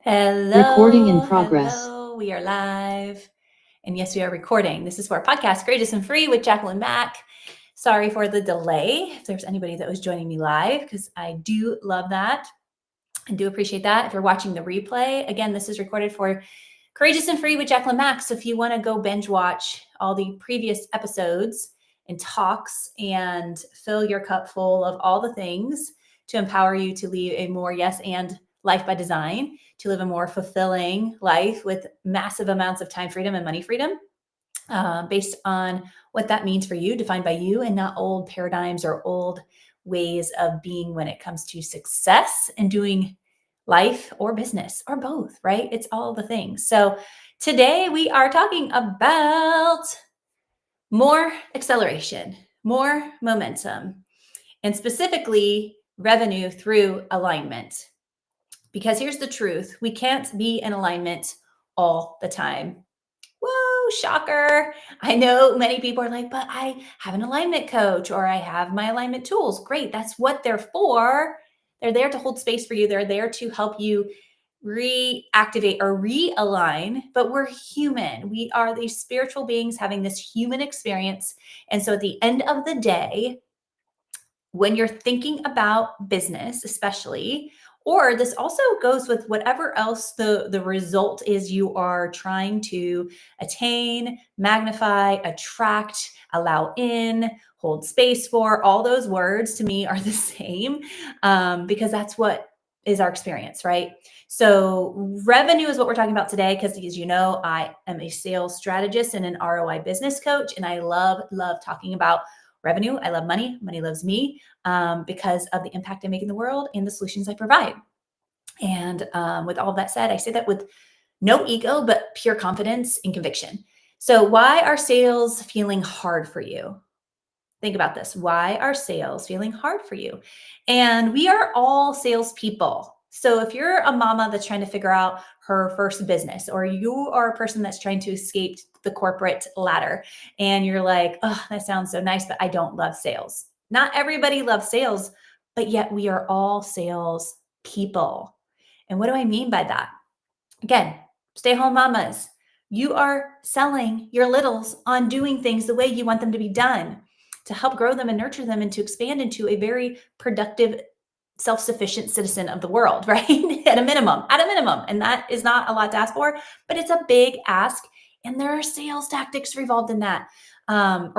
Recording in Hello, progress. hello. We are live. And yes, we are recording. This is for our podcast, Courageous and Free with Jacqueline Mack. Sorry for the delay. If there's anybody that was joining me live, because I do love that and do appreciate that. If you're watching the replay, again, this is recorded for Courageous and Free with Jacqueline Mack. So if you want to go binge watch all the previous episodes and talks and fill your cup full of all the things to empower you to lead a more yes and life by design, to live a more fulfilling life with massive amounts of time freedom and money freedom, based on what that means for you, defined by you, and not old paradigms or old ways of being when it comes to success and doing life or business or both, right? It's all the things. So today we are talking about more acceleration, more momentum, and specifically revenue through alignment. Because here's the truth, we can't be in alignment all the time. Whoa, shocker. I know many people are like, but I have an alignment coach or I have my alignment tools. Great. That's what they're for. They're there to hold space for you. They're there to help you reactivate or realign, but we're human. We are these spiritual beings having this human experience. And so at the end of the day, when you're thinking about business, especially, or this also goes with whatever else the result is you are trying to attain, magnify, attract, allow in, hold space for, all those words to me are the same, because that's what is our experience, right? So revenue is what we're talking about today, because as you know, I am a sales strategist and an ROI business coach, and I love talking about revenue. I love money. Money loves me, because of the impact I make in the world and the solutions I provide. And with all of that said, I say that with no ego, but pure confidence and conviction. So why are sales feeling hard for you? Think about this. Why are sales feeling hard for you? And we are all salespeople. So if you're a mama that's trying to figure out her first business, or you are a person that's trying to escape the corporate ladder and you're like, oh, that sounds so nice, but I don't love sales. Not everybody loves sales, but yet we are all sales people. And what do I mean by that? Again, stay-home mamas, you are selling your littles on doing things the way you want them to be done, to help grow them and nurture them and to expand into a very productive, self-sufficient citizen of the world, right? At a minimum. And that is not a lot to ask for, but it's a big ask. And there are sales tactics involved in that. And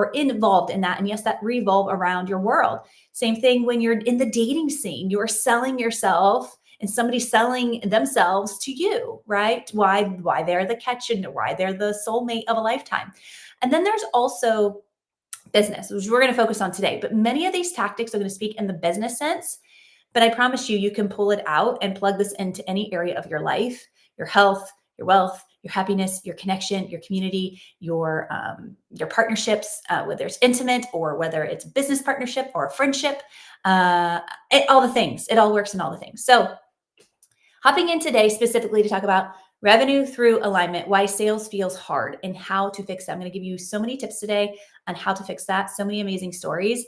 yes, that revolve around your world. Same thing when you're in the dating scene, you are selling yourself and somebody's selling themselves to you, right? Why they're the catch and why they're the soulmate of a lifetime. And then there's also business, which we're going to focus on today. But many of these tactics are going to speak in the business sense. But I promise you can pull it out and plug this into any area of your life, your health, your wealth, your happiness, your connection, your community, your partnerships, whether it's intimate or whether it's a business partnership or a friendship, all the things. It all works in all the things. So hopping in today specifically to talk about revenue through alignment, why sales feels hard and how to fix that. I'm going to give you so many tips today on how to fix that. So many amazing stories.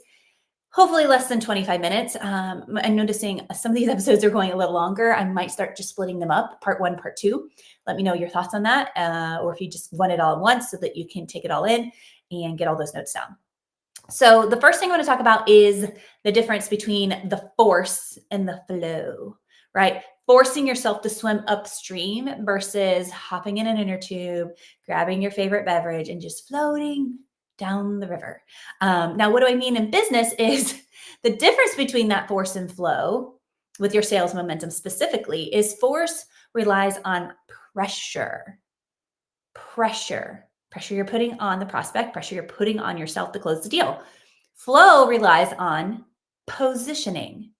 Hopefully less than 25 minutes. I'm noticing some of these episodes are going a little longer. I might start just splitting them up, part 1, part 2. Let me know your thoughts on that, or if you just want it all at once so that you can take it all in and get all those notes down. So the first thing I want to talk about is the difference between the force and the flow, right? Forcing yourself to swim upstream versus hopping in an inner tube, grabbing your favorite beverage and just floating down the river. Now, what do I mean in business is the difference between that force and flow with your sales momentum specifically is force relies on pressure you're putting on the prospect, pressure you're putting on yourself to close the deal. Flow relies on positioning,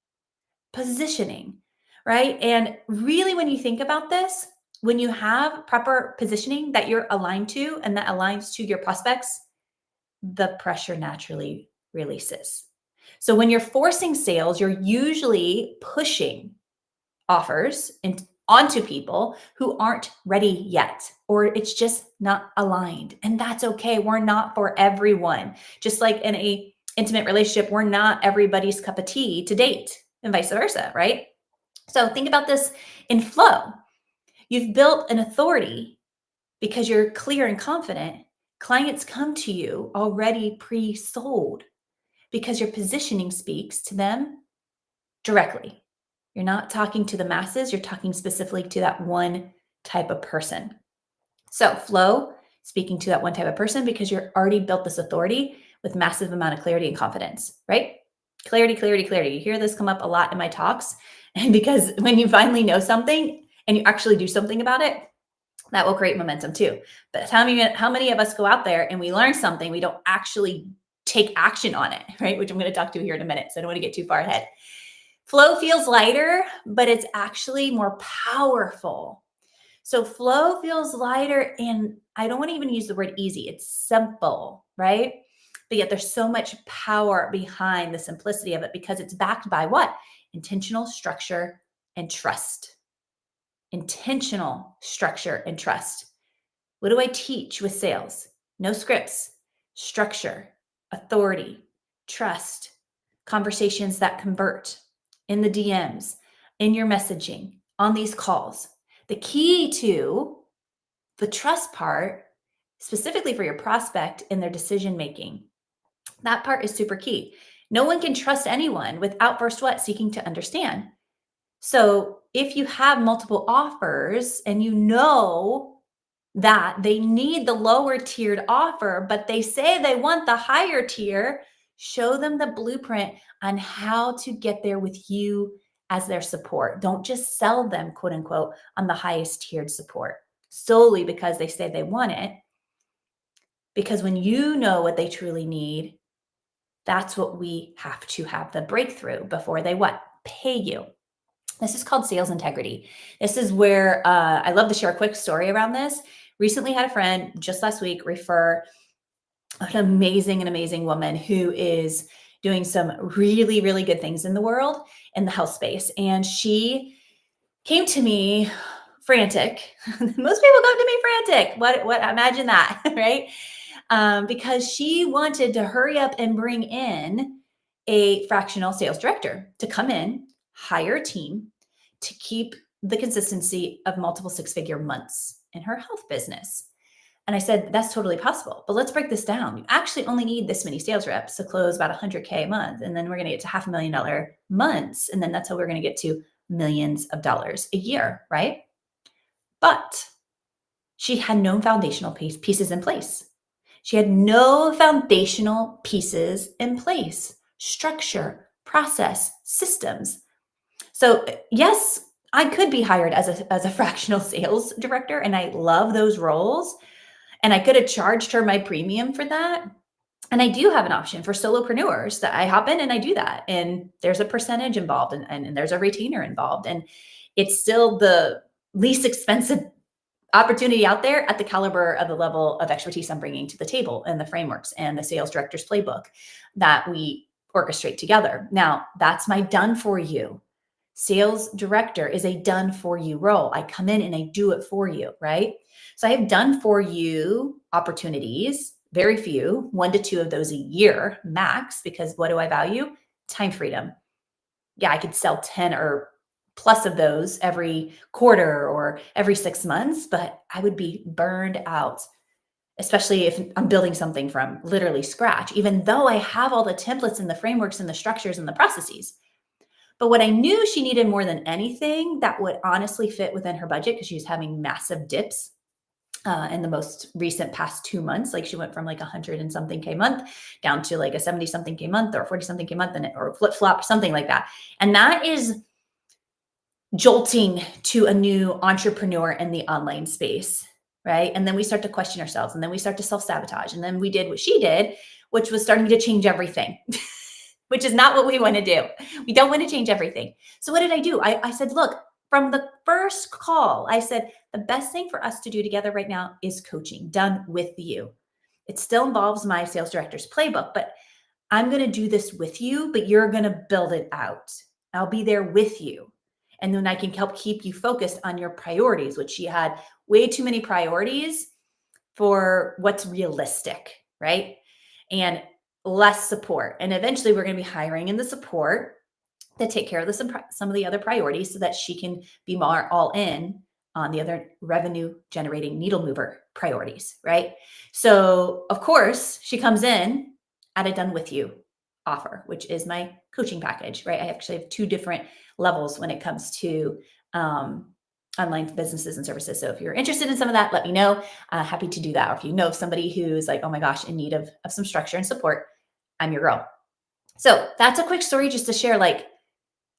right? And really, when you think about this, when you have proper positioning that you're aligned to and that aligns to your prospects, the pressure naturally releases. So when you're forcing sales, you're usually pushing offers onto people who aren't ready yet, or it's just not aligned. And that's okay. We're not for everyone. Just like in a intimate relationship, we're not everybody's cup of tea to date and vice versa, right? So think about this in flow. You've built an authority because you're clear and confident. Clients come to you already pre-sold because your positioning speaks to them directly. You're not talking to the masses, you're talking specifically to that one type of person. So, flow, speaking to that one type of person because you're already built this authority with massive amount of clarity and confidence, right? Clarity, clarity, clarity. You hear this come up a lot in my talks. And because when you finally know something and you actually do something about it, that will create momentum too. But how many of us go out there and we learn something, we don't actually take action on it, right? Which I'm going to talk to here in a minute. So I don't want to get too far ahead. Flow feels lighter, but it's actually more powerful. So flow feels lighter, and I don't want to even use the word easy. It's simple, right? But yet there's so much power behind the simplicity of it because it's backed by what? Intentional structure and trust. Intentional structure and trust. What do I teach with sales? No scripts, structure, authority, trust, conversations that convert in the DMs, in your messaging, on these calls. The key to the trust part, specifically for your prospect in their decision making, that part is super key. No one can trust anyone without first what? Seeking to understand. So if you have multiple offers and you know that they need the lower tiered offer, but they say they want the higher tier, show them the blueprint on how to get there with you as their support. Don't just sell them, quote unquote, on the highest tiered support solely because they say they want it. Because when you know what they truly need, that's what we have to have the breakthrough before they what? Pay you. This is called sales integrity. This is where I love to share a quick story around this. Recently had a friend just last week refer an amazing woman who is doing some really, really good things in the world in the health space. And she came to me frantic. Most people come to me frantic. What, imagine that, right? Because she wanted to hurry up and bring in a fractional sales director to come in, hire a team to keep the consistency of multiple six-figure months in her health business. And I said, that's totally possible. But let's break this down. You actually only need this many sales reps to close about 100K a month. And then we're going to get to $500,000 months. And then that's how we're going to get to millions of dollars a year, right? But she had no foundational pieces in place. She had no foundational pieces in place, structure, process, systems. So yes, I could be hired as a fractional sales director, and I love those roles. And I could have charged her my premium for that. And I do have an option for solopreneurs that I hop in and I do that. And there's a percentage involved and there's a retainer involved. And it's still the least expensive opportunity out there at the caliber of the level of expertise I'm bringing to the table and the frameworks and the sales director's playbook that we orchestrate together. Now, that's my done for you. Sales director is a done for you role. I come in and I do it for you, right? So I have done for you opportunities, very few, 1 to 2 of those a year max, because what do I value? Time freedom. Yeah, I could sell 10 or plus of those every quarter or every 6 months, but I would be burned out, especially if I'm building something from literally scratch, even though I have all the templates and the frameworks and the structures and the processes. But what I knew she needed more than anything that would honestly fit within her budget, because she was having massive dips in the most recent past 2 months. Like she went from like 100 and something K month down to like a 70 something K month or 40 something K month, or flip flop, something like that. And that is jolting to a new entrepreneur in the online space, right? And then we start to question ourselves, and then we start to self-sabotage. And then we did what she did, which was starting to change everything, which is not what we want to do. We don't want to change everything. So what did I do? I said, look, from the first call, I said, the best thing for us to do together right now is coaching done with you. It still involves my sales director's playbook, but I'm going to do this with you, but you're going to build it out. I'll be there with you. And then I can help keep you focused on your priorities, which she had way too many priorities for what's realistic, right? And less support. And eventually we're going to be hiring in the support to take care of some of the other priorities so that she can be more all in on the other revenue generating needle mover priorities, right? So, of course, she comes in at a done with you offer, which is my coaching package, right? I actually have two different levels when it comes to online businesses and services. So if you're interested in some of that, let me know. Happy to do that. Or if you know somebody who's like, oh my gosh, in need of some structure and support, I'm your girl. So that's a quick story just to share. Like,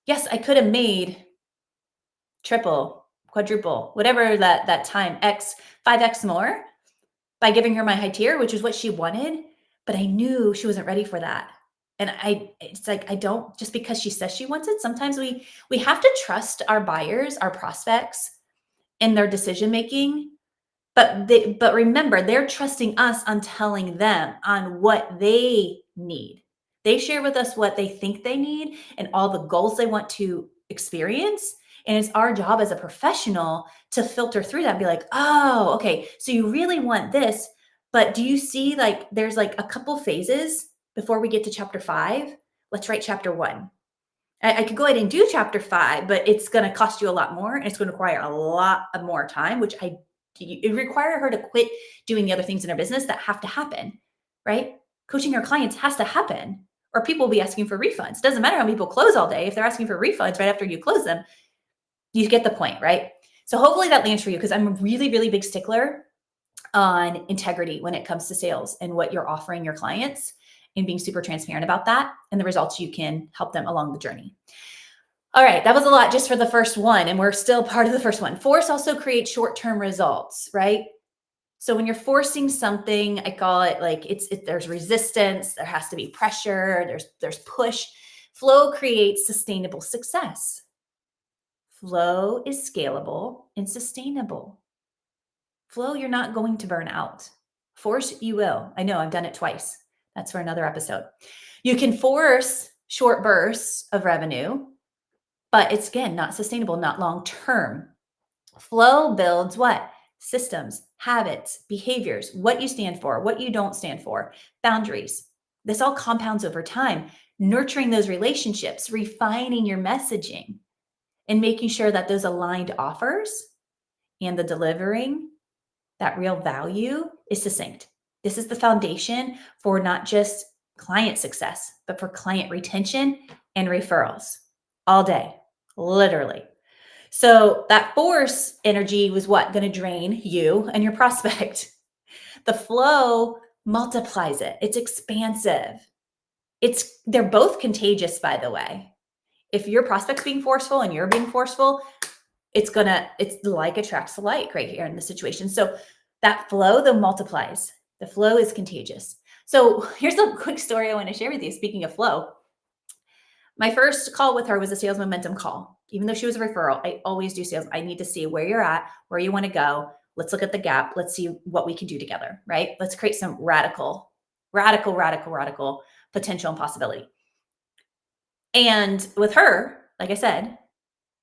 yes, I could have made triple, quadruple, whatever that time, 5x more by giving her my high tier, which is what she wanted. But I knew she wasn't ready for that. And it's like, I don't, just because she says she wants it, sometimes we have to trust our buyers, our prospects, in their decision making. But remember, they're trusting us on telling them on what they need. They share with us what they think they need and all the goals they want to experience. And it's our job as a professional to filter through that and be like, oh, okay, so you really want this, but do you see like there's like a couple phases before we get to chapter 5? Let's write chapter 1. I could go ahead and do chapter 5, but it's going to cost you a lot more and it's going to require a lot of more time, which it require her to quit doing the other things in her business that have to happen, right? Coaching her clients has to happen or people will be asking for refunds. Doesn't matter how many people close all day. If they're asking for refunds right after you close them, you get the point, right? So hopefully that lands for you because I'm a really, really big stickler on integrity when it comes to sales and what you're offering your clients and being super transparent about that and the results you can help them along the journey. All right, that was a lot just for the first one, and we're still part of the first one. Force also creates short-term results, right? So when you're forcing something, I call it like there's resistance, there has to be pressure, there's push. Flow creates sustainable success. Flow is scalable and sustainable. Flow, you're not going to burn out. Force, you will. I know, I've done it twice. That's for another episode. You can force short bursts of revenue, but it's, again, not sustainable, not long-term. Flow builds what? Systems, habits, behaviors, what you stand for, what you don't stand for, boundaries. This all compounds over time, nurturing those relationships, refining your messaging, and making sure that those aligned offers and the delivering that real value is succinct. This is the foundation for not just client success, but for client retention and referrals all day, literally. So that force energy was what? Going to drain you and your prospect. The flow multiplies it. It's expansive. They're both contagious, by the way. If your prospect's being forceful and you're being forceful, it's like attracts like right here in this situation. So that flow, though, multiplies. The flow is contagious. So here's a quick story I want to share with you. Speaking of flow, my first call with her was a sales momentum call. Even though she was a referral, I always do sales. I need to see where you're at, where you want to go. Let's look at the gap. Let's see what we can do together, right? Let's create some radical potential and possibility. And with her, like I said,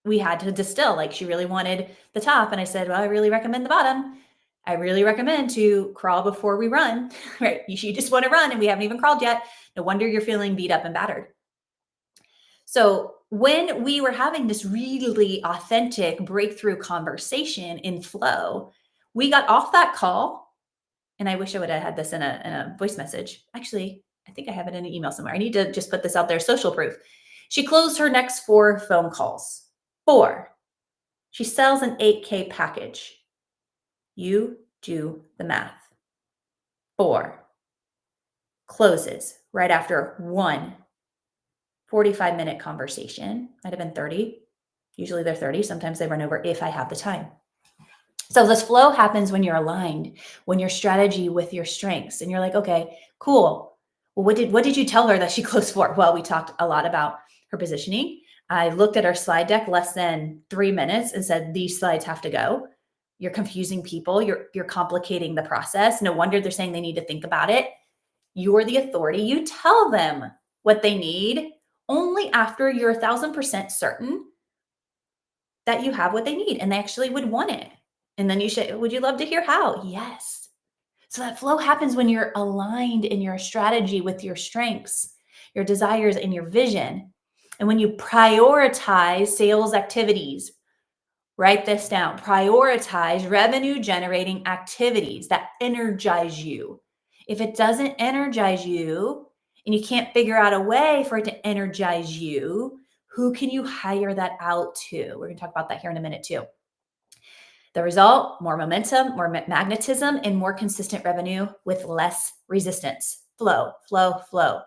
we had to distill. Like, she really wanted the top. And I said, well, I really recommend the bottom. I really recommend to crawl before we run, right? You just want to run and we haven't even crawled yet. No wonder you're feeling beat up and battered. So when we were having this really authentic breakthrough conversation in flow, we got off that call. And I wish I would have had this in a voice message. Actually, I think I have it in an email somewhere. I need to just put this out there, social proof. She closed her next 4 phone calls. 4. She sells an 8K package. You do the math. 4. Closes right after 1 45-minute conversation. Might have been 30. Usually they're 30. Sometimes they run over if I have the time. So this flow happens when you're aligned, when your strategy with your strengths, and you're like, okay, cool. Well, what did you tell her that she closed for? Well, we talked a lot about her positioning. I looked at our slide deck less than 3 minutes and said, these slides have to go. You're confusing people. You're complicating the process. No wonder they're saying they need to think about it. You're the authority. You tell them what they need only after you're 1,000% certain that you have what they need and they actually would want it. And then you say, would you love to hear how? Yes. So that flow happens when you're aligned in your strategy with your strengths, your desires, and your vision. And when you prioritize sales activities Write this down. Prioritize revenue generating activities that energize you. If it doesn't energize you and you can't figure out a way for it to energize you, who can you hire that out to? We're going to talk about that here in a minute too. The result, more momentum, more magnetism, and more consistent revenue with less resistance. Flow, flow, flow.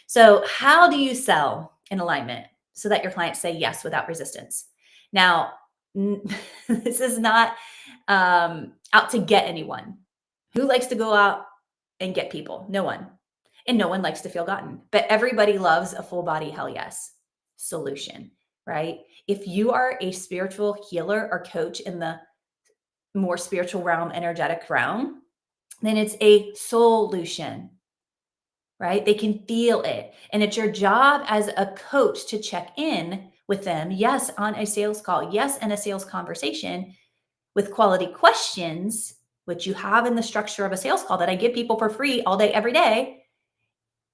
So, how do you sell in alignment so that your clients say yes without resistance? Now, this is not out to get anyone. Who likes to go out and get people? No one. And no one likes to feel gotten. But everybody loves a full body hell yes solution, right? If you are a spiritual healer or coach in the more spiritual realm, energetic realm, then it's a solution, right? They can feel it. And it's your job as a coach to check in with them, yes, on a sales call, yes, in a sales conversation with quality questions, which you have in the structure of a sales call that I give people for free all day, every day,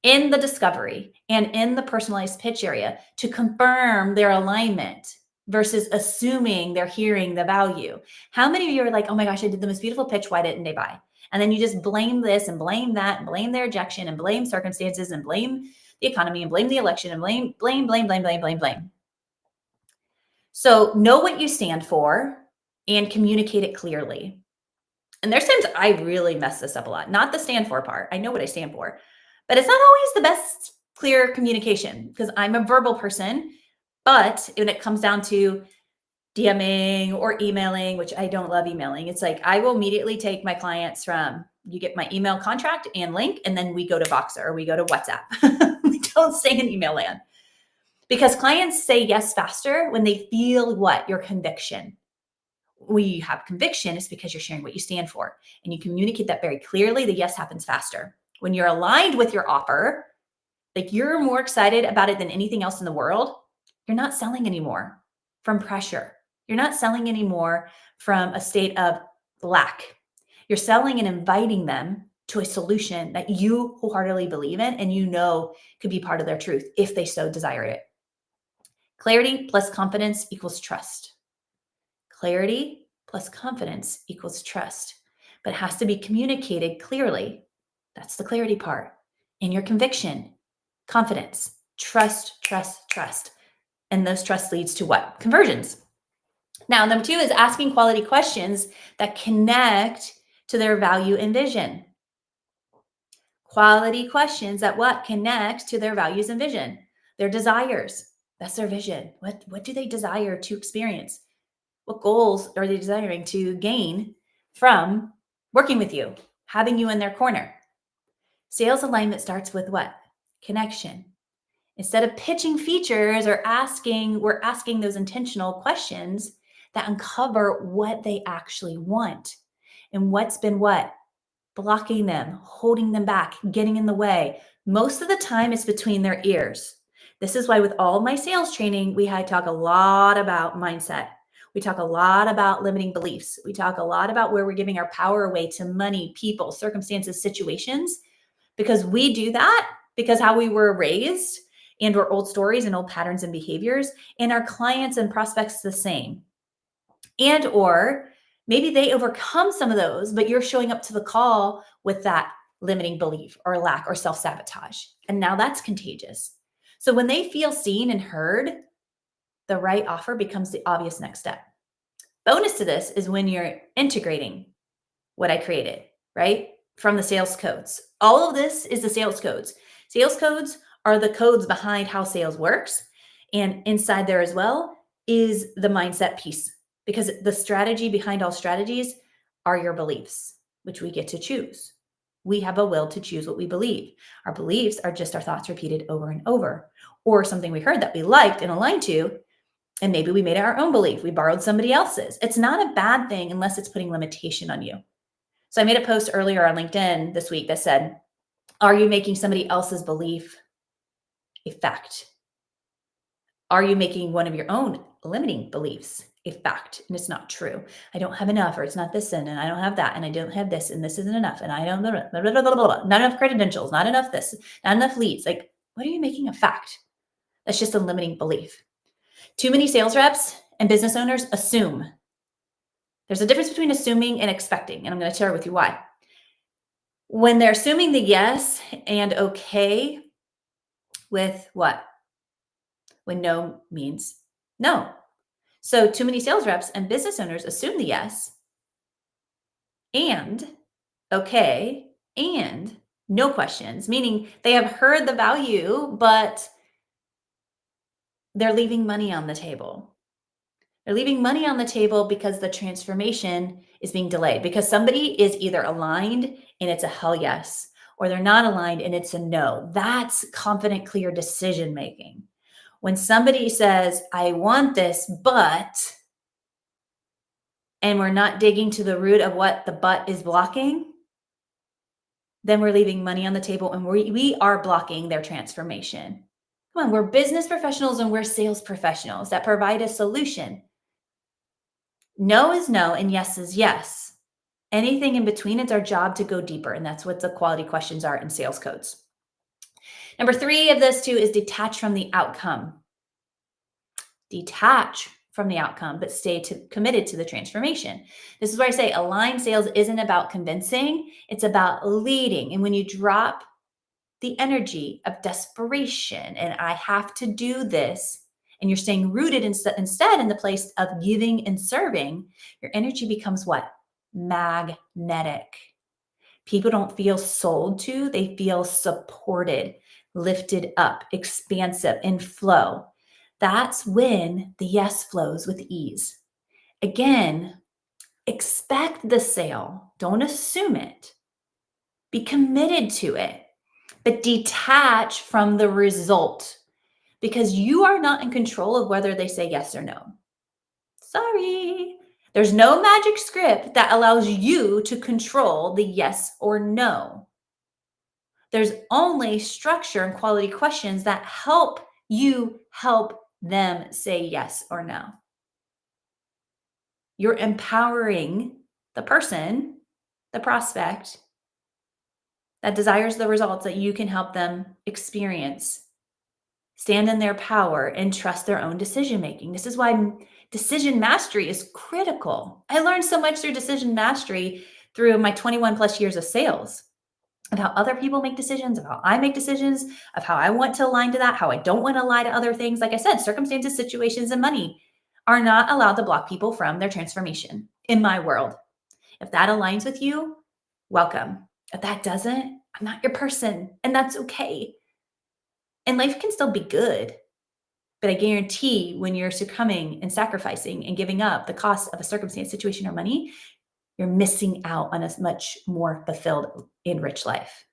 in the discovery and in the personalized pitch area to confirm their alignment versus assuming they're hearing the value. How many of you are like, oh my gosh, I did the most beautiful pitch. Why didn't they buy? And then you just blame this and blame that and blame their rejection and blame circumstances and blame the economy and blame the election and blame. So know what you stand for and communicate it clearly. And there's times I really mess this up a lot. Not the stand for part. I know what I stand for, but it's not always the best clear communication because I'm a verbal person. But when it comes down to DMing or emailing, which I don't love emailing, it's like I will immediately take my clients from you get my email contract and link, and then we go to Voxer or we go to WhatsApp. We don't stay in email land because clients say yes faster when they feel what? Your conviction. We have conviction is because you're sharing what you stand for and you communicate that very clearly. The yes happens faster. When you're aligned with your offer, like you're more excited about it than anything else in the world, you're not selling anymore from pressure. You're not selling anymore from a state of lack. You're selling and inviting them to a solution that you wholeheartedly believe in and you know could be part of their truth if they so desire it. Clarity plus confidence equals trust. Clarity plus confidence equals trust, but it has to be communicated clearly. That's the clarity part. In your conviction, confidence, trust, trust, trust. And those trust leads to what? Conversions. Now, number 2 is asking quality questions that connect to their value and vision. Quality questions that what? Connect to their values and vision, their desires. That's their vision. What do they desire to experience? What goals are they desiring to gain from working with you, having you in their corner? Sales alignment starts with what? Connection. Instead of pitching features or we're asking those intentional questions that uncover what they actually want and what's been what? Blocking them, holding them back, getting in the way. Most of the time it's between their ears. This is why with all my sales training, we talk a lot about mindset. We talk a lot about limiting beliefs. We talk a lot about where we're giving our power away to money, people, circumstances, situations, because we do that because how we were raised and our old stories and old patterns and behaviors, and our clients and prospects the same. And or maybe they overcome some of those, but you're showing up to the call with that limiting belief or lack or self-sabotage. And now that's contagious. So when they feel seen and heard, the right offer becomes the obvious next step. Bonus to this is when you're integrating what I created, right? From the sales codes. All of this is the sales codes. Sales codes are the codes behind how sales works. And inside there as well is the mindset piece, because the strategy behind all strategies are your beliefs, which we get to choose. We have a will to choose what we believe. Our beliefs are just our thoughts repeated over and over, or something we heard that we liked and aligned to, and maybe we made it our own belief. We borrowed somebody else's. It's not a bad thing unless it's putting limitation on you. So I made a post earlier on LinkedIn this week that said, are you making somebody else's belief a fact? Are you making one of your own limiting beliefs a fact? And it's not true. I don't have enough, or it's not this, and I don't have that, and I don't have this, and this isn't enough, and I don't, blah, blah, blah, blah, blah, blah, not enough credentials, not enough this, not enough leads. Like, what are you making a fact? That's just a limiting belief. Too many sales reps and business owners assume. There's a difference between assuming and expecting, and I'm going to share with you why. When they're assuming the yes and okay with what? When no means no. So too many sales reps and business owners assume the yes and okay and no questions, meaning they have heard the value, but they're leaving money on the table. They're leaving money on the table because the transformation is being delayed, because somebody is either aligned and it's a hell yes, or they're not aligned and it's a no. That's confident, clear decision making. When somebody says, I want this, but, and we're not digging to the root of what the but is blocking, then we're leaving money on the table and we are blocking their transformation. Come on, we're business professionals and we're sales professionals that provide a solution. No is no and yes is yes. Anything in between, it's our job to go deeper. And that's what the quality questions are in sales codes. Number 3 of this too is detach from the outcome. Detach from the outcome, but stay committed to the transformation. This is where I say aligned sales isn't about convincing, it's about leading. And when you drop the energy of desperation and I have to do this, and you're staying rooted instead in the place of giving and serving, your energy becomes what? Magnetic. People don't feel sold to, they feel supported, lifted up, expansive, in flow. That's when the yes flows with ease. Again, expect the sale. Don't assume it. Be committed to it, but detach from the result because you are not in control of whether they say yes or no. Sorry. There's no magic script that allows you to control the yes or no. There's only structure and quality questions that help you help them say yes or no. You're empowering the person, the prospect that desires the results that you can help them experience, stand in their power, and trust their own decision making. This is why decision mastery is critical. I learned so much through decision mastery through my 21 plus years of sales, of how other people make decisions, of how I make decisions, of how I want to align to that, how I don't want to lie to other things. Like I said, circumstances, situations, and money are not allowed to block people from their transformation in my world. If that aligns with you, welcome. If that doesn't, I'm not your person, and that's okay. And life can still be good. But I guarantee when you're succumbing and sacrificing and giving up the cost of a circumstance, situation, or money, you're missing out on a much more fulfilled and rich life.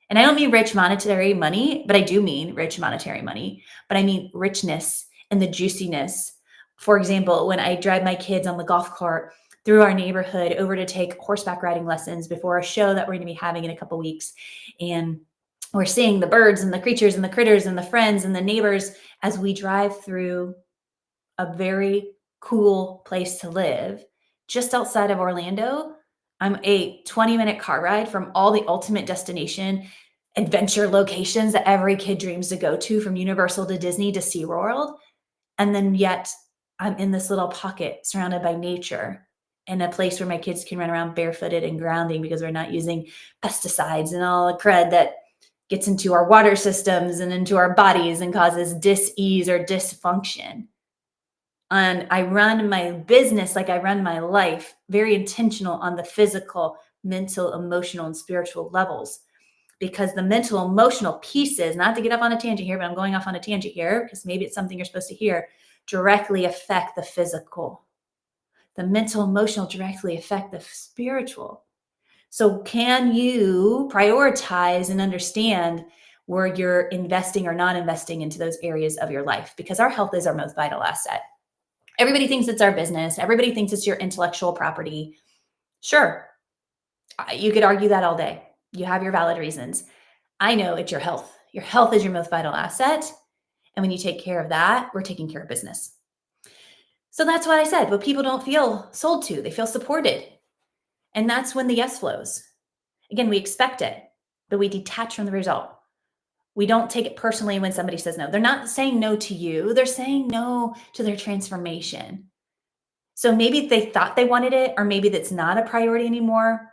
And I don't mean rich monetary money, but I do mean rich monetary money. But I mean richness and the juiciness. For example, when I drive my kids on the golf cart through our neighborhood over to take horseback riding lessons before a show that we're going to be having in a couple weeks. And we're seeing the birds and the creatures and the critters and the friends and the neighbors as we drive through a very cool place to live just outside of Orlando. I'm a 20-minute car ride from all the ultimate destination adventure locations that every kid dreams to go to, from Universal to Disney to SeaWorld. And then yet I'm in this little pocket surrounded by nature in a place where my kids can run around barefooted and grounding because we're not using pesticides and all the crud that gets into our water systems and into our bodies and causes dis-ease or dysfunction. And I run my business like I run my life, very intentional on the physical, mental, emotional, and spiritual levels. Because the mental, emotional pieces, not to get off on a tangent here, but I'm going off on a tangent here because maybe it's something you're supposed to hear, directly affect the physical. The mental, emotional directly affect the spiritual. So can you prioritize and understand where you're investing or not investing into those areas of your life? Because our health is our most vital asset. Everybody thinks it's our business. Everybody thinks it's your intellectual property. Sure, you could argue that all day. You have your valid reasons. I know it's your health. Your health is your most vital asset. And when you take care of that, we're taking care of business. So that's what I said. What people don't feel sold to, they feel supported. And that's when the yes flows. Again, we expect it, but we detach from the result. We don't take it personally when somebody says no. They're not saying no to you. They're saying no to their transformation. So maybe they thought they wanted it, or maybe that's not a priority anymore.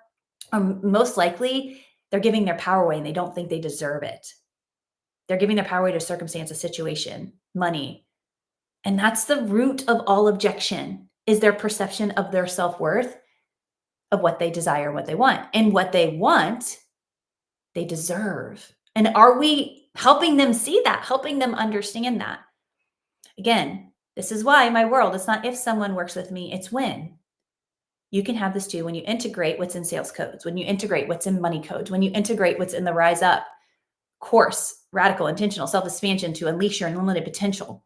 Most likely, they're giving their power away and they don't think they deserve it. They're giving their power away to circumstance, a situation, money. And that's the root of all objection, is their perception of their self-worth, of what they desire, what they want. And what they want, they deserve. And are we helping them see that, helping them understand that? Again, this is why my world, it's not if someone works with me, it's when. You can have this too when you integrate what's in sales codes, when you integrate what's in money codes, when you integrate what's in the Rise Up course, radical, intentional self-expansion to unleash your unlimited potential.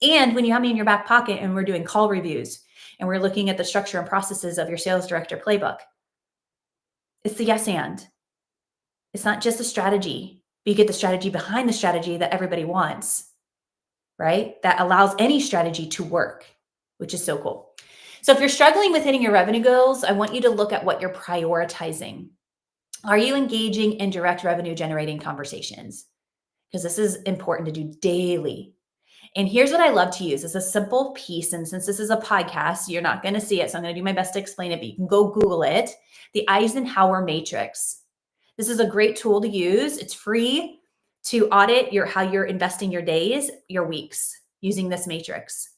And when you have me in your back pocket and we're doing call reviews and we're looking at the structure and processes of your sales director playbook, it's the yes and. It's not just a strategy, but you get the strategy behind the strategy that everybody wants, right? That allows any strategy to work, which is so cool. So if you're struggling with hitting your revenue goals, I want you to look at what you're prioritizing. Are you engaging in direct revenue generating conversations? Because this is important to do daily. And here's what I love to use. It's a simple piece. And since this is a podcast, you're not going to see it. So I'm going to do my best to explain it, but you can go Google it. The Eisenhower Matrix. This is a great tool to use. It's free to audit how you're investing your days, your weeks using this matrix.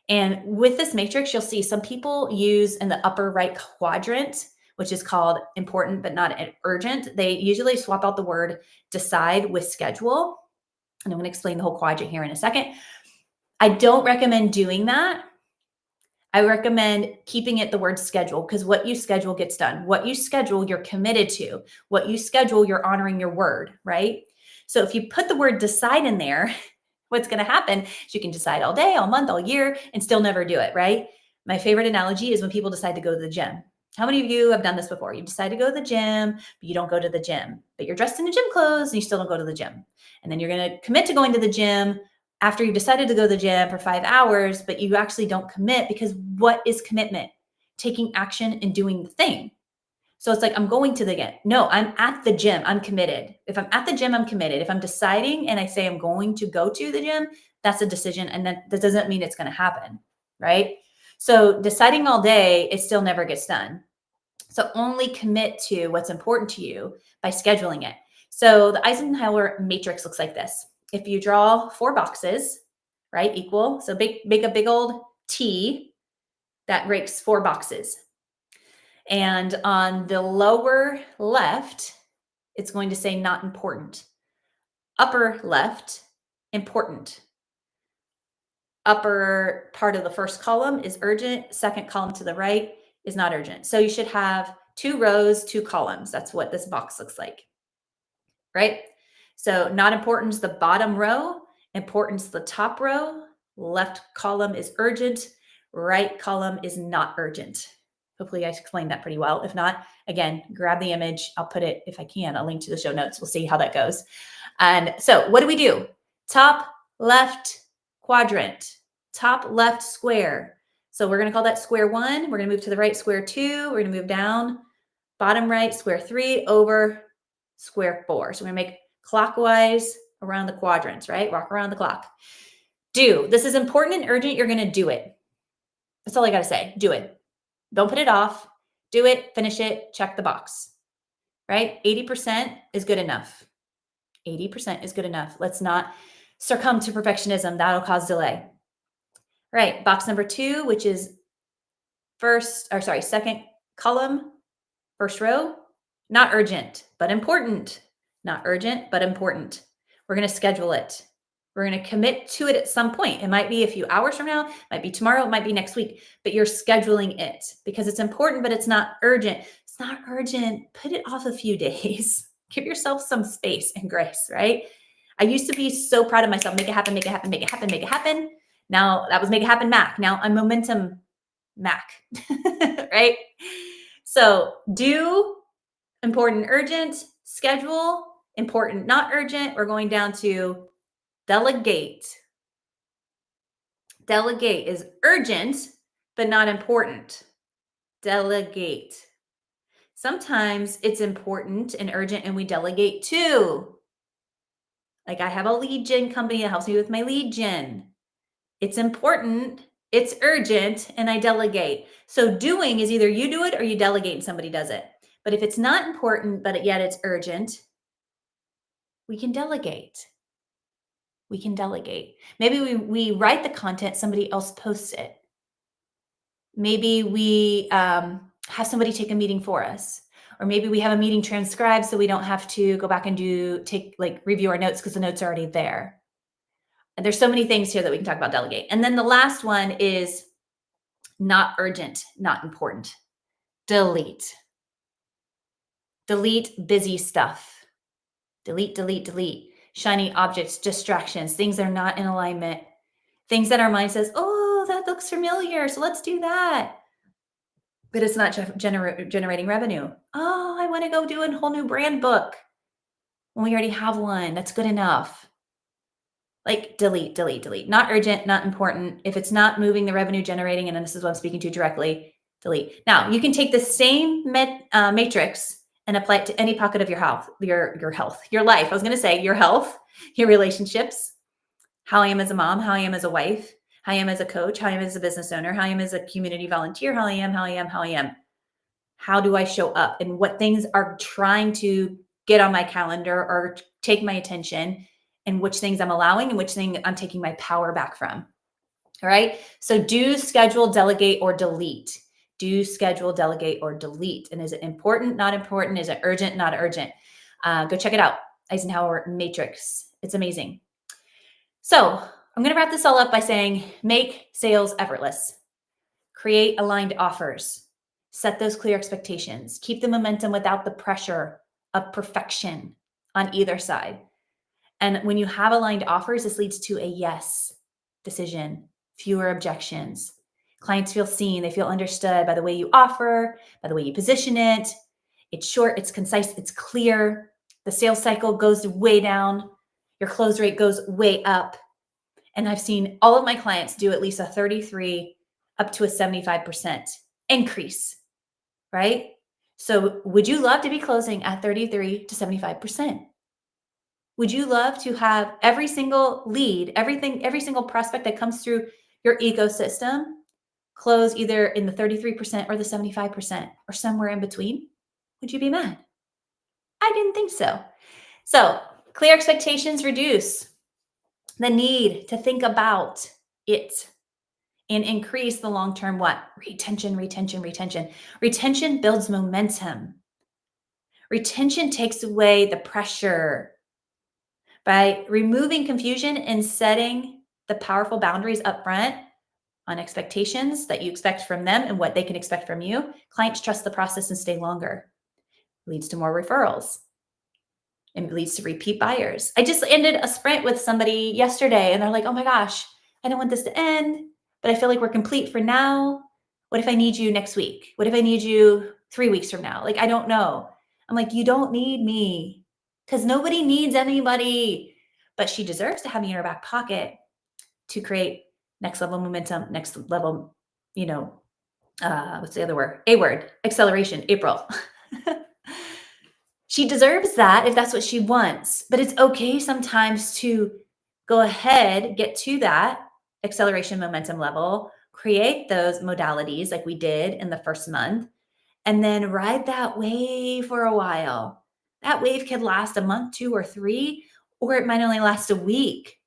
And with this matrix, you'll see some people use in the upper right quadrant, which is called important but not urgent. They usually swap out the word decide with schedule. And I'm going to explain the whole quadrant here in a second. I don't recommend doing that. I recommend keeping it the word schedule, because what you schedule gets done. What you schedule, you're committed to. What you schedule, you're honoring your word, right? So if you put the word decide in there, what's going to happen is you can decide all day, all month, all year, and still never do it, right? My favorite analogy is when people decide to go to the gym. How many of you have done this before? You decide to go to the gym, but you don't go to the gym, but you're dressed in the gym clothes and you still don't go to the gym. And then you're going to commit to going to the gym after you decided to go to the gym for 5 hours, but you actually don't commit, because what is commitment? Taking action and doing the thing. So it's like, I'm going to the gym. No, I'm at the gym. I'm committed. If I'm at the gym, I'm committed. If I'm deciding and I say I'm going to go to the gym, that's a decision. And that doesn't mean it's going to happen, right? So deciding all day, it still never gets done. So only commit to what's important to you by scheduling it. So the Eisenhower matrix looks like this. If you draw 4 boxes, right, equal. So make a big old T that breaks 4 boxes. And on the lower left, it's going to say not important. Upper left, important. Upper part of the first column is urgent. Second column to the right is not urgent. So you should have 2 rows, 2 columns. That's what this box looks like, right? So not important is the bottom row, important is the top row. Left column is urgent, right column is not urgent. Hopefully I explained that pretty well. If not, again, grab the image. I'll put it, if I can, I'll link to the show notes. We'll see how that goes. And so what do? Top left quadrant, top left square. So we're going to call that square 1. We're going to move to the right, square 2. We're going to move down, bottom right, square 3 over square 4. So we're going to make clockwise around the quadrants, right? Walk around the clock. Do. This is important and urgent. You're going to do it. That's all I got to say. Do it. Don't put it off. Do it, finish it, check the box, right? 80% is good enough. 80% is good enough. Let's not succumb to perfectionism. That'll cause delay. Right, box number 2, which is second column, first row, not urgent, but important. Not urgent, but important. We're going to schedule it. We're going to commit to it at some point. It might be a few hours from now, it might be tomorrow, it might be next week, but you're scheduling it because it's important, but it's not urgent. It's not urgent. Put it off a few days. Give yourself some space and grace, right? I used to be so proud of myself. Make it happen, make it happen, make it happen, make it happen. Now that was make it happen Mac. Now I'm momentum Mac, right? So do important, urgent, schedule, important, not urgent. We're going down to delegate. Delegate is urgent, but not important. Delegate. Sometimes it's important and urgent and we delegate too. Like I have a lead gen company that helps me with my lead gen. It's important. it's urgent, and I delegate. So doing is either you do it or you delegate and somebody does it. But if it's not important, but yet it's urgent, we can delegate. We can delegate. Maybe we write the content, somebody else posts it. Maybe we have somebody take a meeting for us. Or maybe we have a meeting transcribed so we don't have to go back and review our notes because the notes are already there. And there's so many things here that we can talk about delegate. And then the last one is not urgent, not important. Delete. Delete busy stuff. Delete, delete, delete. Shiny objects, distractions, things that are not in alignment, things that our mind says, oh, that looks familiar, so let's do that. But it's not generating revenue. Oh, I want to go do a whole new brand book when we already have one. That's good enough. Like delete, delete, delete. Not urgent, not important. If it's not moving the revenue generating, and this is what I'm speaking to directly, delete. Now, you can take the same matrix and apply it to any pocket of your health, your life. I was going to say your health, your relationships, how I am as a mom, how I am as a wife, how I am as a coach, how I am as a business owner, how I am as a community volunteer, how I am, how I am, how I am. How do I show up, and what things are trying to get on my calendar or take my attention, and which things I'm allowing and which thing I'm taking my power back from. All right. So do, schedule, delegate, or delete. Do, schedule, delegate, or delete. And is it important? Not important. Is it urgent? Not urgent. Go check it out. Eisenhower Matrix. It's amazing. So I'm going to wrap this all up by saying, make sales effortless. Create aligned offers. Set those clear expectations. Keep the momentum without the pressure of perfection on either side. And when you have aligned offers, this leads to a yes decision, fewer objections. Clients feel seen, they feel understood by the way you offer, by the way you position it. It's short, it's concise, it's clear. The sales cycle goes way down. Your close rate goes way up. And I've seen all of my clients do at least a 33 up to a 75% increase, right? So would you love to be closing at 33 to 75%? Would you love to have every single lead, every single prospect that comes through your ecosystem close either in the 33% or the 75% or somewhere in between? Would you be mad? I didn't think so. So clear expectations reduce the need to think about it and increase the long-term what? Retention, retention, retention. Retention builds momentum. Retention takes away the pressure. By removing confusion and setting the powerful boundaries up front on expectations that you expect from them and what they can expect from you, clients trust the process and stay longer. Leads to more referrals. And leads to repeat buyers. I just ended a sprint with somebody yesterday and they're like, oh my gosh, I don't want this to end, but I feel like we're complete for now. What if I need you next week? What if I need you 3 weeks from now? Like, I don't know. I'm like, you don't need me because nobody needs anybody, but she deserves to have me in her back pocket to create next level momentum, next level, what's the other word? A word, acceleration, April. She deserves that if that's what she wants, but it's okay sometimes to go ahead, get to that acceleration momentum level, create those modalities like we did in the first month, and then ride that wave for a while. That wave could last a month, 2 or 3, or it might only last a week.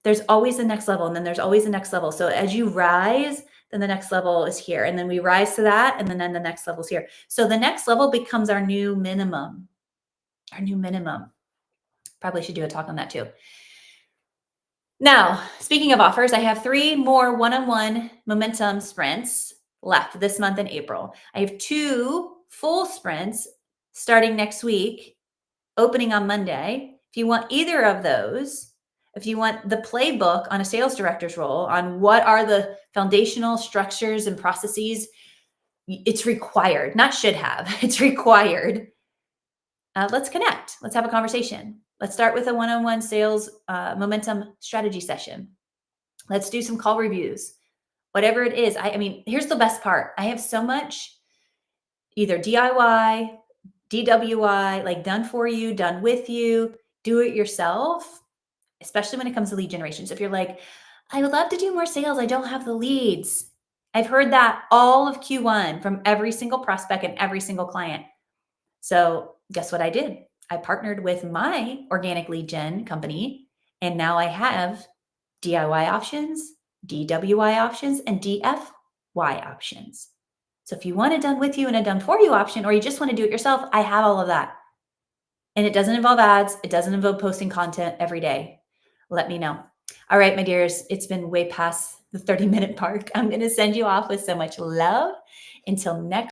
There's always the next level, and then there's always the next level. So as you rise, then the next level is here, and then we rise to that, and then the next level is here. So the next level becomes our new minimum. Our new minimum. Probably should do a talk on that too. Now, speaking of offers, I have 3 more one-on-one momentum sprints left this month in April. I have 2 full sprints starting next week, opening on Monday. If you want either of those, if you want the playbook on a sales director's role on what are the foundational structures and processes, it's required, not should have, it's required. Let's connect. Let's have a conversation. Let's start with a one-on-one sales momentum strategy session. Let's do some call reviews. Whatever it is. I mean, here's the best part. I have so much either DIY, DWI, like done for you, done with you, do it yourself, especially when it comes to lead generation. So if you're like, I would love to do more sales. I don't have the leads. I've heard that all of Q1 from every single prospect and every single client. So, guess what I did? I partnered with my organic lead gen company, and now I have DIY options, DWI options, and DFY options. So, if you want a done with you and a done for you option, or you just want to do it yourself, I have all of that. And it doesn't involve ads, it doesn't involve posting content every day. Let me know. All right, my dears, it's been way past the 30-minute mark. I'm going to send you off with so much love. Until next